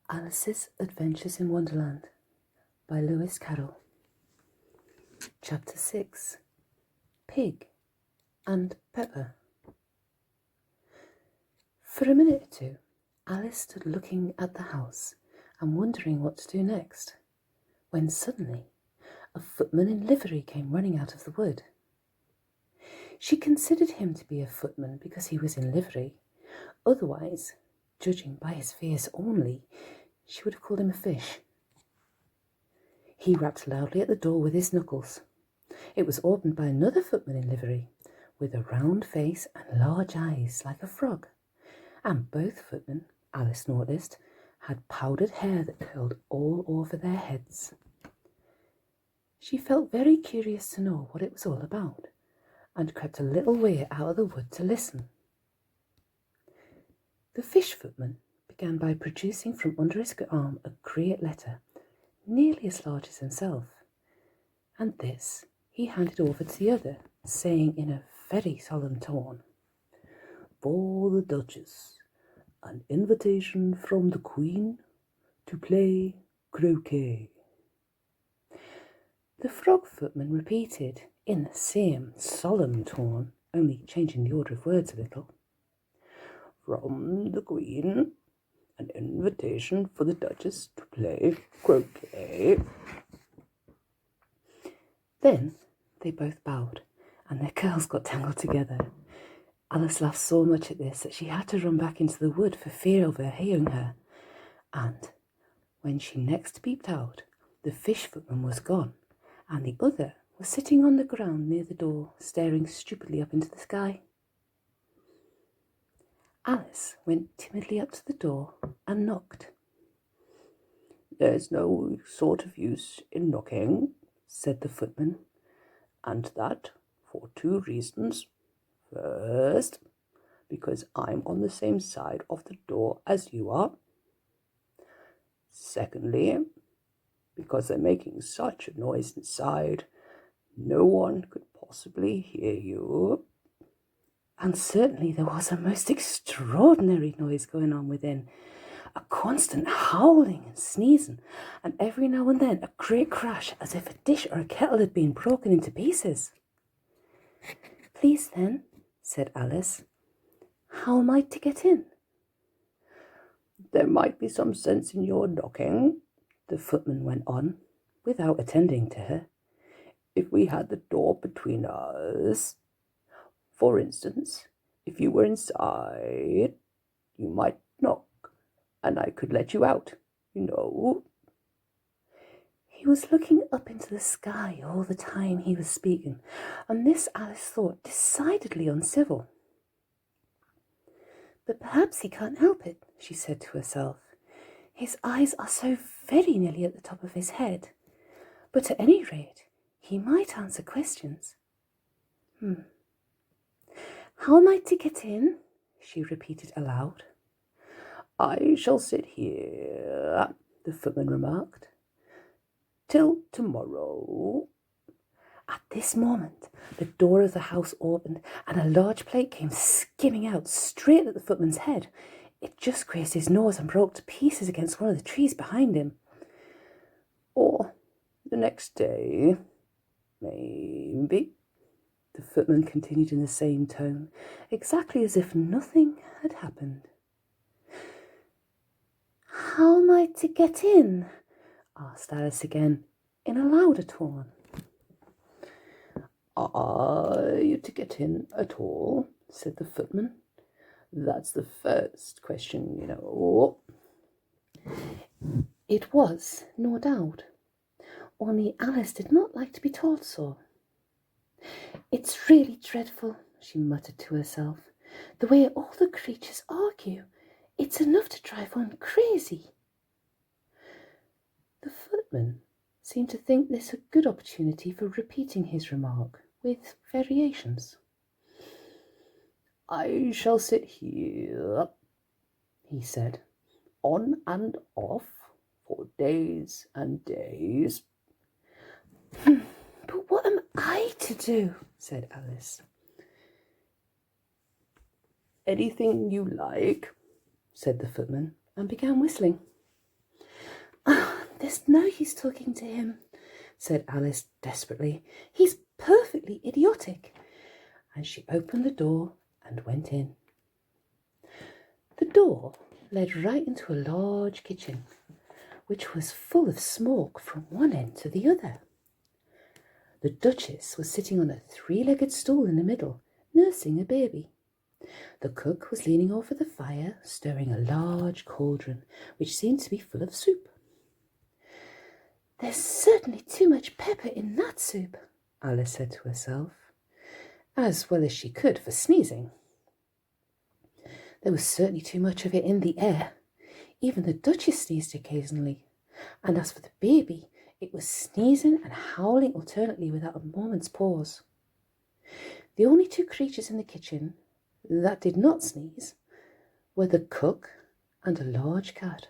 Alice's Adventures in Wonderland by Carroll. Chapter 6. Pig and Pepper. For a minute or two, Alice stood looking at the house and wondering what to do next, when suddenly a footman in livery came running out of the wood. She considered him to be a footman because he was in livery. Otherwise, judging by his fears only, she would have called him a fish. He rapped loudly at the door with his knuckles. It was opened by another footman in livery, with a round face and large eyes like a frog, and both footmen, Alice noticed, had powdered hair that curled all over their heads. She felt very curious to know what it was all about, and crept a little way out of the wood to listen. The fish footman began by producing from under his arm a great letter, nearly as large as himself, and this he handed over to the other, saying in a very solemn tone, "For the Duchess, an invitation from the Queen to play croquet." The frog footman repeated, in the same solemn tone, only changing the order of words a little, "From the Queen, an invitation for the Duchess to play croquet." Then they both bowed, and their curls got tangled together. Alice laughed so much at this that she had to run back into the wood for fear of overhearing her, and when she next peeped out, the fish footman was gone, and the other was sitting on the ground near the door, staring stupidly up into the sky. Alice went timidly up to the door and knocked. "There's no sort of use in knocking," said the footman, "and that for two reasons. First, because I'm on the same side of the door as you are. Secondly, because they're making such a noise inside, no one could possibly hear you." And certainly there was a most extraordinary noise going on within, a constant howling and sneezing, and every now and then a great crash as if a dish or a kettle had been broken into pieces. "Please then," said Alice, "how am I to get in?" "There might be some sense in your knocking," the footman went on, without attending to her, "if we had the door between us. For instance, if you were inside, you might knock, and I could let you out, you know." He was looking up into the sky all the time he was speaking, and this Alice thought decidedly uncivil. "But perhaps he can't help it," she said to herself. "His eyes are so very nearly at the top of his head. But at any rate, he might answer questions. How am I to get in?" she repeated aloud. "I shall sit here," the footman remarked, "till tomorrow." At this moment, the door of the house opened, and a large plate came skimming out straight at the footman's head. It just grazed his nose and broke to pieces against one of the trees behind him. "Or the next day, maybe," the footman continued in the same tone, exactly as if nothing had happened. "How am I to get in?" asked Alice again, in a louder tone. "Are you to get in at all?" said the footman. "That's the first question, you know." It was, no doubt, only Alice did not like to be told so. "It's really dreadful," she muttered to herself, "the way all the creatures argue. It's enough to drive one crazy." The footman seemed to think this a good opportunity for repeating his remark, with variations. "I shall sit here," he said, "on and off, for days and days." "But what am I to do?" said Alice. "Anything you like," said the footman, and began whistling. There's no use talking to him, said Alice desperately. He's perfectly idiotic. And she opened the door and went in. The door led right into a large kitchen, which was full of smoke from one end to the other. The Duchess was sitting on a three-legged stool in the middle, nursing a baby. The cook was leaning over the fire, stirring a large cauldron, which seemed to be full of soup. There's certainly too much pepper in that soup, Alice said to herself, as well as she could for sneezing. There was certainly too much of it in the air. Even the Duchess sneezed occasionally, and as for the baby, it was sneezing and howling alternately without a moment's pause. The only two creatures in the kitchen that did not sneeze were the cook and a large cat,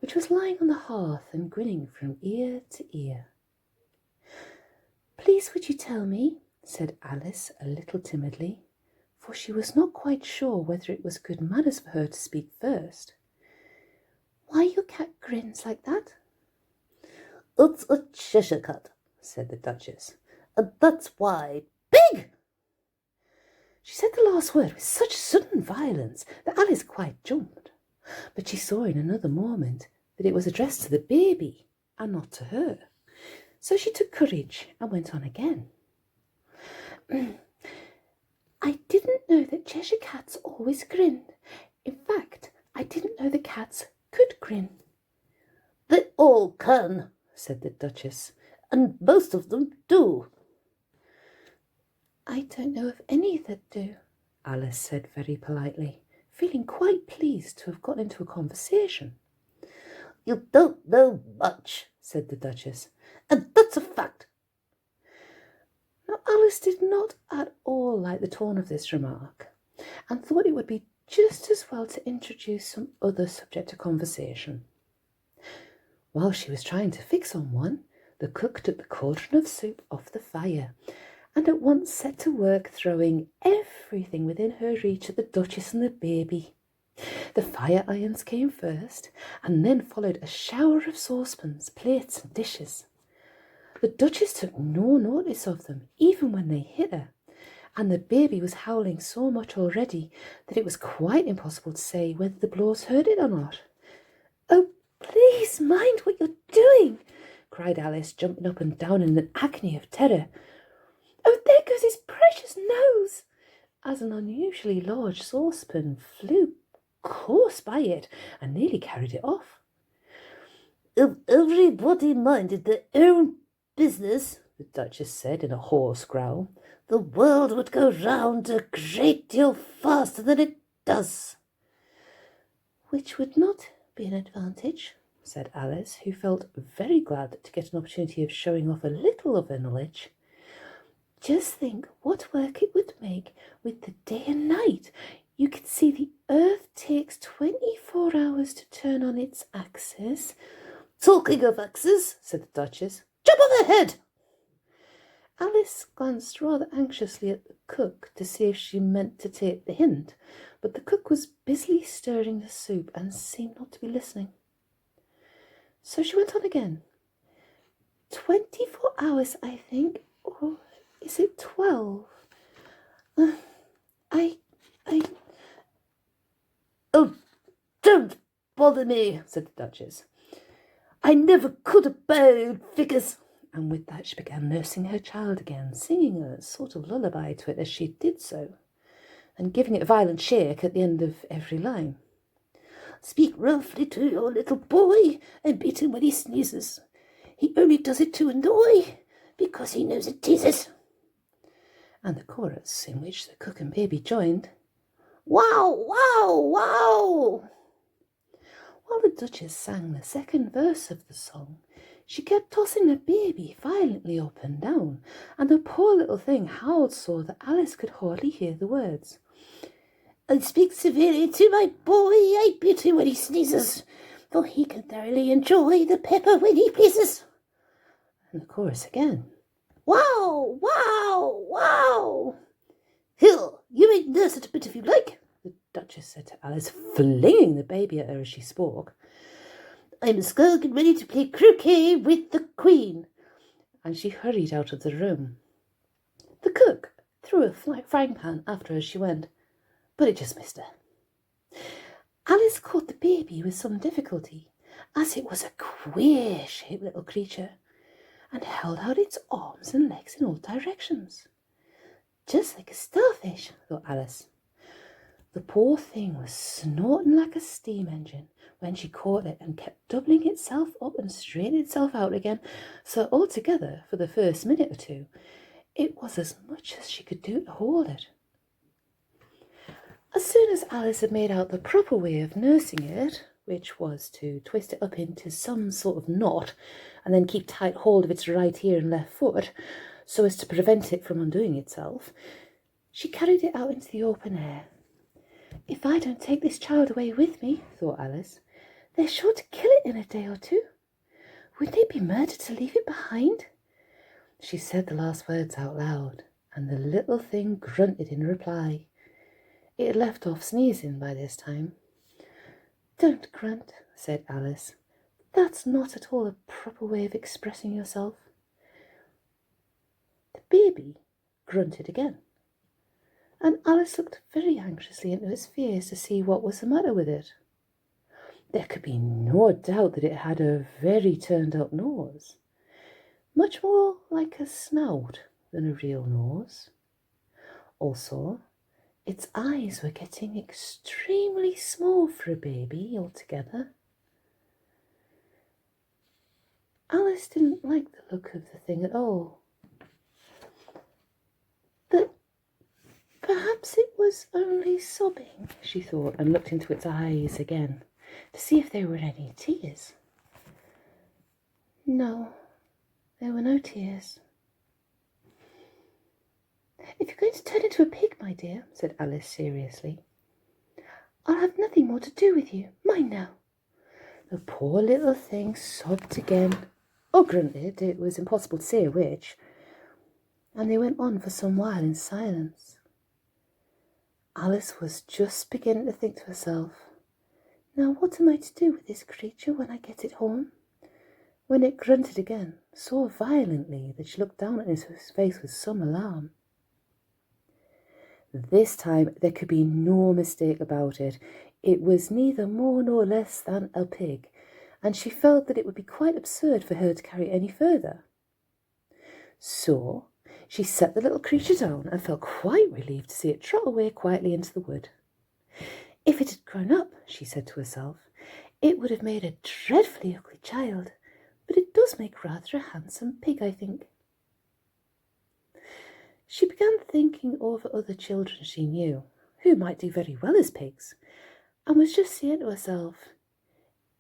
which was lying on the hearth and grinning from ear to ear. Please would you tell me, said Alice a little timidly, for she was not quite sure whether it was good manners for her to speak first, why your cat grins like that? It's a Cheshire cat, said the Duchess, and that's why. Big! She said the last word with such sudden violence that Alice quite jumped, but she saw in another moment that it was addressed to the baby and not to her. So she took courage and went on again. I didn't know that Cheshire cats always grinned. In fact, I didn't know the cats could grin. They all can, said the Duchess, and most of them do. I don't know of any that do, Alice said very politely, feeling quite pleased to have got into a conversation. You don't know much, said the Duchess, and that's a fact. Now, Alice did not at all like the tone of this remark, and thought it would be just as well to introduce some other subject to conversation. While she was trying to fix on one, the cook took the cauldron of soup off the fire, and at once set to work throwing everything within her reach at the Duchess and the baby. The fire irons came first, and then followed a shower of saucepans, plates, and dishes. The Duchess took no notice of them, even when they hit her, and the baby was howling so much already that it was quite impossible to say whether the blows hurt it or not. Oh, please mind what you're doing, cried Alice, jumping up and down in an agony of terror. Oh, there goes his precious nose, as an unusually large saucepan flew close by it and nearly carried it off. If everybody minded their own business, the Duchess said in a hoarse growl, the world would go round a great deal faster than it does. Which would not be an advantage, said Alice, who felt very glad to get an opportunity of showing off a little of her knowledge. Just think what work it would make with the day and night. You can see the earth takes 24 hours to turn on its axis. Talking of axes, said the Duchess, jump on the head! Alice glanced rather anxiously at the cook to see if she meant to take the hint, but the cook was busily stirring the soup and seemed not to be listening. So she went on again. 24 hours, I think, or is it 12? Oh, don't bother me, said the Duchess. I never could abide figures. And with that she began nursing her child again, singing a sort of lullaby to it as she did so, and giving it a violent shake at the end of every line. Speak roughly to your little boy and beat him when he sneezes. He only does it to annoy, because he knows it teases. And the chorus, in which the cook and baby joined, wow, wow, wow. While the Duchess sang the second verse of the song, she kept tossing the baby violently up and down, and the poor little thing howled so that Alice could hardly hear the words. I speak severely to my boy, I beat him when he sneezes, for he can thoroughly enjoy the pepper when he pleases. And the chorus again. Wow, wow, wow. Here, you may nurse it a bit if you like, the Duchess said to Alice, flinging the baby at her as she spoke. I must go get ready to play croquet with the Queen. And she hurried out of the room. The cook threw a frying pan after her as she went, but it just missed her. Alice caught the baby with some difficulty, as it was a queer-shaped little creature, and held out its arms and legs in all directions. Just like a starfish, thought Alice. The poor thing was snorting like a steam engine when she caught it and kept doubling itself up and straightening itself out again, so altogether, for the first minute or two, it was as much as she could do to hold it. As soon as Alice had made out the proper way of nursing it, which was to twist it up into some sort of knot and then keep tight hold of its right ear and left foot so as to prevent it from undoing itself, she carried it out into the open air. If I don't take this child away with me, thought Alice, they're sure to kill it in a day or two. Wouldn't it be murder to leave it behind? She said the last words out loud, and the little thing grunted in reply. It had left off sneezing by this time. Don't grunt, said Alice. That's not at all a proper way of expressing yourself. The baby grunted again, and Alice looked very anxiously into its face to see what was the matter with it. There could be no doubt that it had a very turned-up nose, much more like a snout than a real nose. Also, its eyes were getting extremely small for a baby altogether. Alice didn't like the look of the thing at all. But perhaps it was only sobbing, she thought, and looked into its eyes again to see if there were any tears. No, there were no tears. If you're going to turn into a pig, my dear, said Alice seriously, I'll have nothing more to do with you. Mind now. The poor little thing sobbed again, or grunted, it was impossible to say which, and they went on for some while in silence. Alice was just beginning to think to herself, now what am I to do with this creature when I get it home? When it grunted again, so violently that she looked down at his face with some alarm. This time there could be no mistake about it. It was neither more nor less than a pig, and she felt that it would be quite absurd for her to carry it any further. So she set the little creature down and felt quite relieved to see it trot away quietly into the wood. If it had grown up, she said to herself, it would have made a dreadfully ugly child, but it does make rather a handsome pig, I think. She began thinking over other children she knew, who might do very well as pigs, and was just saying to herself,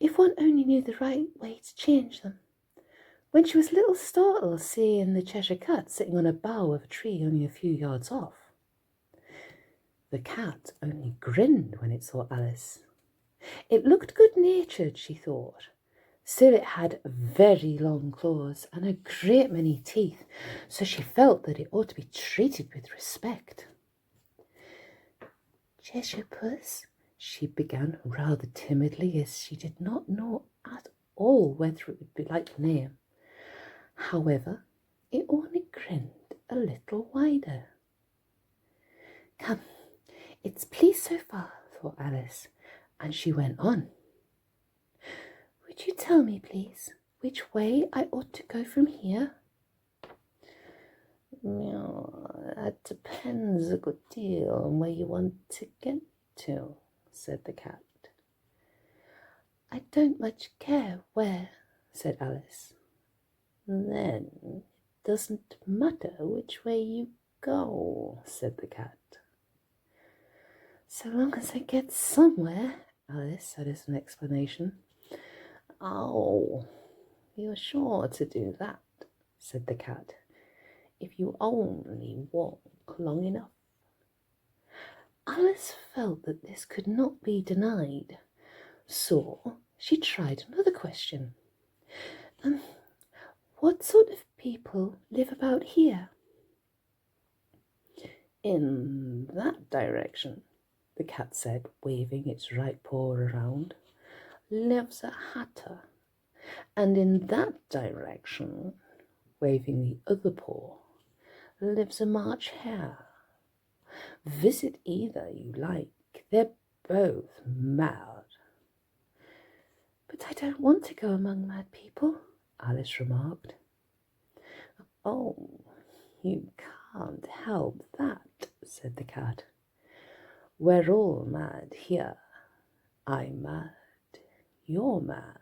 if one only knew the right way to change them, when she was a little startled seeing the Cheshire Cat sitting on a bough of a tree only a few yards off. The cat only grinned when it saw Alice. It looked good-natured, she thought. Still, it had very long claws and a great many teeth, so she felt that it ought to be treated with respect. Cheshire Puss, she began rather timidly, as she did not know at all whether it would be like the name. However, it only grinned a little wider. Come, it's pleased so far, thought Alice, and she went on. Would you tell me, please, which way I ought to go from here? That depends a good deal on where you want to get to, said the cat. I don't much care where, said Alice. Then it doesn't matter which way you go, said the cat. So long as I get somewhere, Alice said as an explanation. Oh, you're sure to do that, said the cat, if you only walk long enough. Alice felt that this could not be denied, so she tried another question. What sort of people live about here? In that direction, the cat said, waving its right paw around, lives a hatter And in that direction, waving the other paw, lives a March hare. Visit either you like. They're both mad. But I don't want to go among mad people, Alice remarked. Oh, you can't help that, said the cat. We're all mad here. I'm mad. You're mad.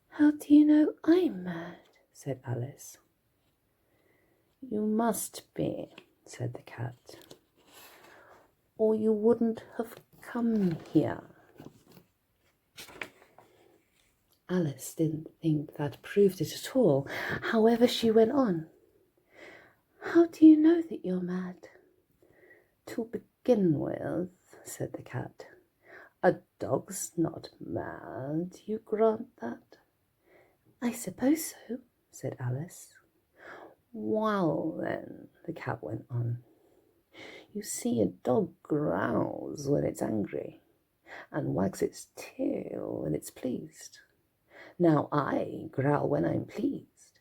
How do you know I'm mad? Said Alice. You must be, said the cat, or you wouldn't have come here. Alice didn't think that proved it at all. However, she went on. How do you know that you're mad? To begin with, said the cat, a dog's not mad. You grant that? I suppose so, said Alice. Well, then, the cat went on, you see, a dog growls when it's angry and wags its tail when it's pleased. Now I growl when I'm pleased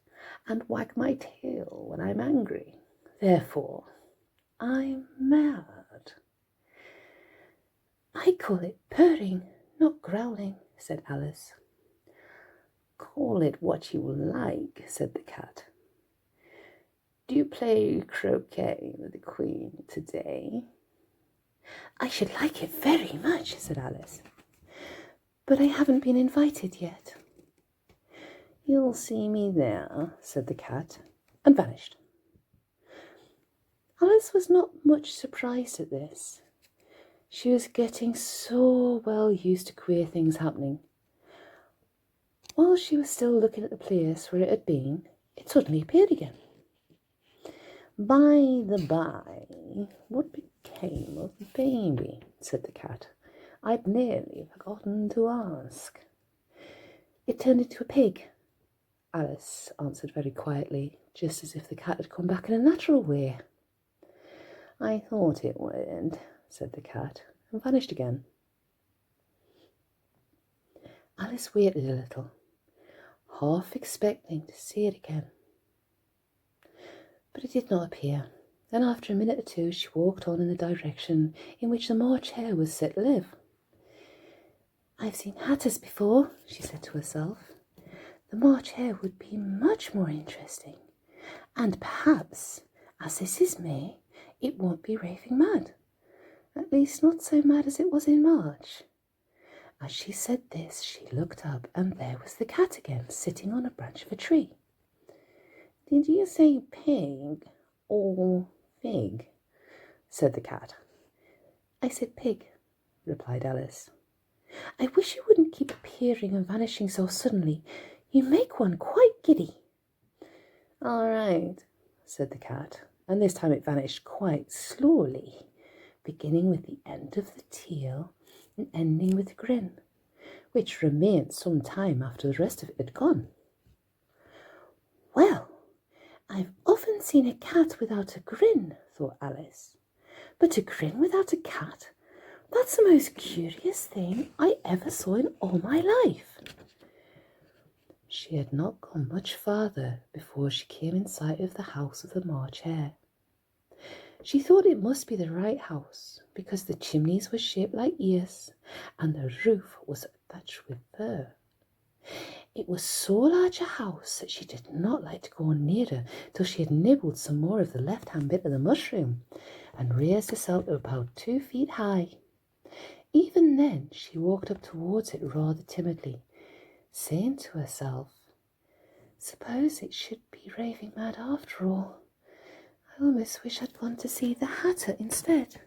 and wag my tail when I'm angry. Therefore, I'm mad. I call it purring, not growling, said Alice. Call it what you like, said the cat. Do you play croquet with the Queen today? I should like it very much, said Alice, but I haven't been invited yet. You'll see me there, said the cat, and vanished. Alice was not much surprised at this. She was getting so well used to queer things happening. While she was still looking at the place where it had been, it suddenly appeared again. By the by, what became of the baby? Said the cat. I'd nearly forgotten to ask. It turned into a pig, Alice answered very quietly, just as if the cat had come back in a natural way. I thought it would, said the cat, and vanished again. Alice waited a little, half expecting to see it again. But it did not appear, and after a minute or two she walked on in the direction in which the March hare was said to live. I've seen hatters before, she said to herself. The March hare would be much more interesting, and perhaps, as this is May, it won't be raving mad. At least not so mad as it was in March. As she said this, she looked up, and there was the cat again, sitting on a branch of a tree. Did you say pig or fig? Said the cat. I said pig, replied Alice. I wish you wouldn't keep appearing and vanishing so suddenly. You make one quite giddy. All right, said the cat, and this time it vanished quite slowly, beginning with the end of the tail and ending with a grin, which remained some time after the rest of it had gone. Well, I've often seen a cat without a grin, thought Alice, but a grin without a cat, that's the most curious thing I ever saw in all my life. She had not gone much farther before she came in sight of the house of the March hare. She thought it must be the right house, because the chimneys were shaped like ears, and the roof was thatched with fur. It was so large a house that she did not like to go nearer till she had nibbled some more of the left-hand bit of the mushroom, and raised herself to about 2 feet high. Even then she walked up towards it rather timidly, saying to herself, Suppose it should be raving mad after all. I almost wish I'd gone to see the Hatter instead.